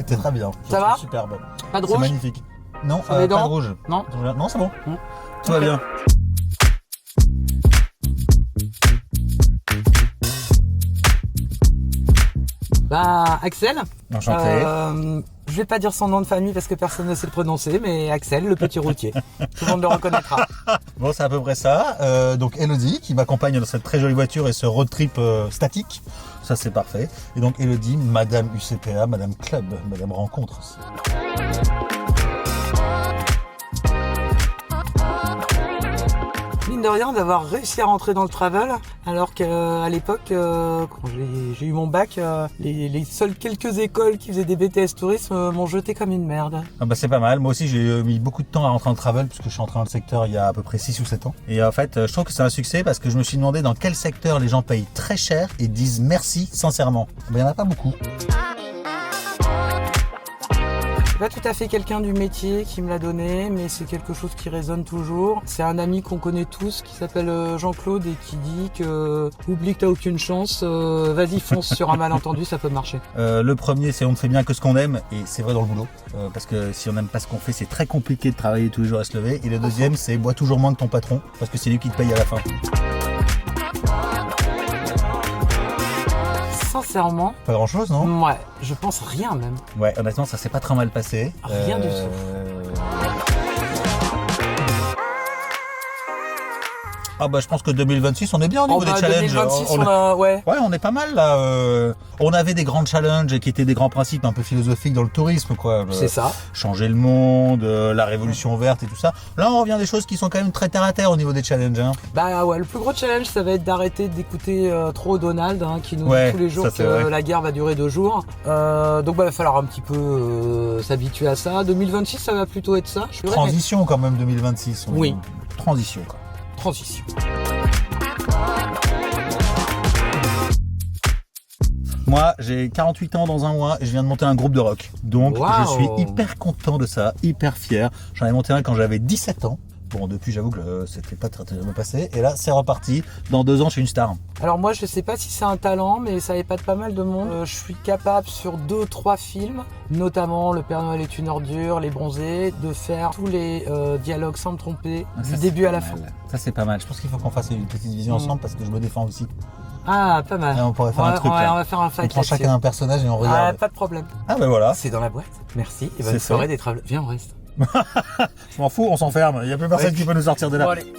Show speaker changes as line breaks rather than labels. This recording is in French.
C'est très bien.
Ça va?
Superbe.
Pas de
C'est
rouge?
magnifique. Non,
Sur les
pas
dents?
de rouge.
Non.
Non, c'est bon. Tout
Ok.
va bien.
Bah, Axel.
Enchanté.
Je vais pas dire son nom de famille parce que personne ne sait le prononcer, mais Axel, le petit routier. Tout le monde le reconnaîtra.
Bon, c'est à peu près ça. Donc Elodie qui m'accompagne dans cette très jolie voiture et ce road trip statique. Ça, c'est parfait. Et donc Elodie, Madame UCPA, Madame Club, Madame Rencontre aussi.
Mine de rien, d'avoir réussi à rentrer dans le travel, alors qu'à l'époque, quand j'ai eu mon bac, les seules quelques écoles qui faisaient des BTS tourisme m'ont jeté comme une merde.
Ah bah c'est pas mal. Moi aussi, j'ai mis beaucoup de temps à rentrer dans le travel puisque je suis entré dans le secteur il y a à peu près 6 ou 7 ans. Et en fait, je trouve que c'est un succès parce que je me suis demandé dans quel secteur les gens payent très cher et disent merci sincèrement. Il y en a pas beaucoup.
C'est pas tout à fait quelqu'un du métier qui me l'a donné, mais c'est quelque chose qui résonne toujours. C'est un ami qu'on connaît tous qui s'appelle Jean-Claude et qui dit que oublie que t'as aucune chance, vas-y fonce sur un malentendu, ça peut marcher.
Le premier, c'est on ne fait bien que ce qu'on aime et c'est vrai dans le boulot. Parce que si on n'aime pas ce qu'on fait, c'est très compliqué de travailler tous les jours à se lever. Et le deuxième, c'est bois toujours moins que ton patron parce que c'est lui qui te paye à la fin.
Sincèrement,
Pas grand chose, non?
ouais, je pense rien même.
Ouais, honnêtement, ça s'est pas très mal passé.
Rien du tout.
Ah bah je pense que 2026 on est bien au niveau
Oh,
des
bah,
challenges.
2026,
On
on a, ouais.
Ouais, on est pas mal là. On avait des grands challenges qui étaient des grands principes un peu philosophiques dans le tourisme, quoi.
C'est ça.
Changer le monde, la révolution verte et tout ça. Là, on revient à des choses qui sont quand même très terre à terre au niveau des challenges. Hein.
Bah ouais, le plus gros challenge, ça va être d'arrêter d'écouter trop Donald, hein, qui nous
Ouais,
dit tous les jours
ça, c'est
que
vrai.
la guerre va durer 2 jours. Donc bah, il va falloir un petit peu s'habituer à ça. 2026, ça va plutôt être ça. Je suis vrai,
Transition quand même 2026.
Oui.
Transition quoi.
mais transition.
Moi, j'ai 48 ans dans un mois et je viens de monter un groupe de rock. Donc,
Wow.
je suis hyper content de ça, hyper fier. J'en ai monté un quand j'avais 17 ans. Bon, depuis, j'avoue que c'était pas très bien passé. Et là, c'est reparti. Dans 2 ans, je suis une star.
Alors moi, je sais pas si c'est un talent, mais ça épate pas mal de monde. Je suis capable sur 2-3 films, notamment Le Père Noël est une ordure, Les Bronzés, de faire tous les dialogues sans me tromper,
Ah,
du
ça,
début
c'est
à la
pas
fin.
mal. Ça, c'est pas mal. Je pense qu'il faut qu'on fasse une petite vision ensemble parce que je me défends aussi.
Ah, pas mal.
Et on pourrait faire un truc,
on
là.
va faire un
On
fight
prend
là-dessus.
chacun un personnage et on
Ah,
regarde.
pas de problème.
Ah, ben voilà.
C'est dans la boîte. Merci. Et
C'est
bonne
fait.
soirée des travelers. Viens, on reste.
Je m'en fous, on s'enferme. Il n'y a plus personne qui peut nous sortir de là.
Bon, allez.